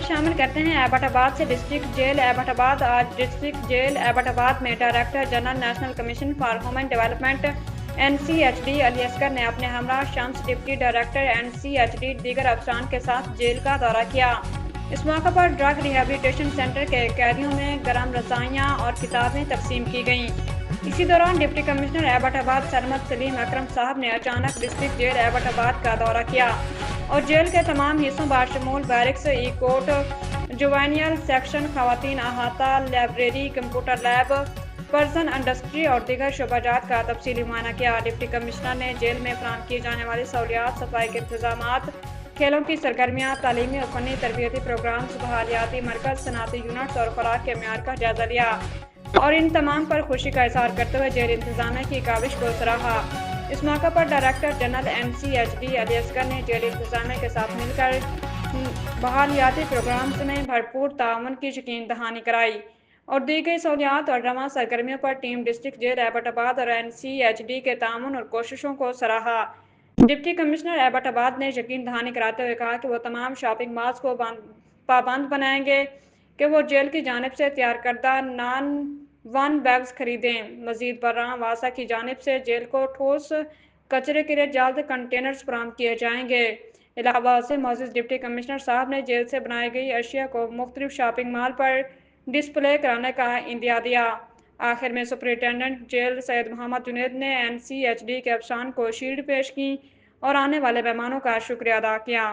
شامل کرتے ہیں ایبٹ آباد سے ڈسٹرکٹ جیل ایبٹ آباد۔ آج ڈسٹرکٹ جیل ایبٹ آباد میں director general national commission for human development NCHD Ali Asghar نے اپنے ہمراہ شمس ڈپٹی ڈائریکٹر NCHD دیگر افسران کے ساتھ جیل کا دورہ کیا۔ اس موقع پر ڈرگ ریہیبلیٹیشن سینٹر کے قیدیوں میں گرم رضائیاں اور کتابیں تقسیم کی گئیں۔ اسی دوران ڈپٹی کمشنر ایبٹ آباد سرمد سلیم اکرم صاحب نے اچانک ڈسٹرکٹ جیل ایبٹ آباد کا دورہ کیا اور جیل کے تمام حصوں بشمول بیرکس، ای کورٹ، جوینیل سیکشن، خواتین احاطہ، library, computer lab, person industry اور دیگر شعبہ جات کا تفصیلی معائنہ کیا۔ ڈپٹی کمشنر نے جیل میں فراہم کی جانے والی سہولیات، صفائی کے انتظامات، کھیلوں کی سرگرمیاں، تعلیمی اور فنی تربیتی پروگرامز، بحالیاتی مرکز، صنعتی یونٹس اور خوراک کے معیار کا جائزہ لیا اور ان تمام پر خوشی کا اظہار کرتے ہوئے جیل انتظامیہ کی کاوش کو سراہا۔ اس موقع پر director general NCHD Ali Asghar نے جیل انتظامیہ کے ساتھ مل کر بحالیاتی پروگرامز میں بھرپور تعاون کی یقین دہانی کرائی اور دی گئی سہولیات اور رواں سرگرمیوں پر ٹیم ڈسٹرکٹ جیل ایبٹ آباد اور NCHD کے تعاون اور کوششوں کو سراہا۔ ڈپٹی کمشنر ایبٹ آباد نے یقین دہانی کراتے ہوئے کہا کہ وہ تمام شاپنگ مالز کو پابند بنائیں گے کہ وہ جیل کی جانب سے تیار کردہ نان ون بیگز خریدیں۔ مزید برآں واسا کی جانب سے جیل کو ٹھوس کچرے کے لیے جلد کنٹینرز فراہم کیے جائیں گے۔ علاوہ ازیں معزز ڈپٹی کمشنر صاحب نے جیل سے بنائی گئی اشیاء کو مختلف شاپنگ مال پر ڈسپلے کرانے کا عندیہ دیا۔ آخر میں سپرنٹنڈنٹ جیل سید محمد جنید نے NCHD کے افسران کو شیلڈ پیش کیں اور آنے والے مہمانوں کا شکریہ ادا کیا۔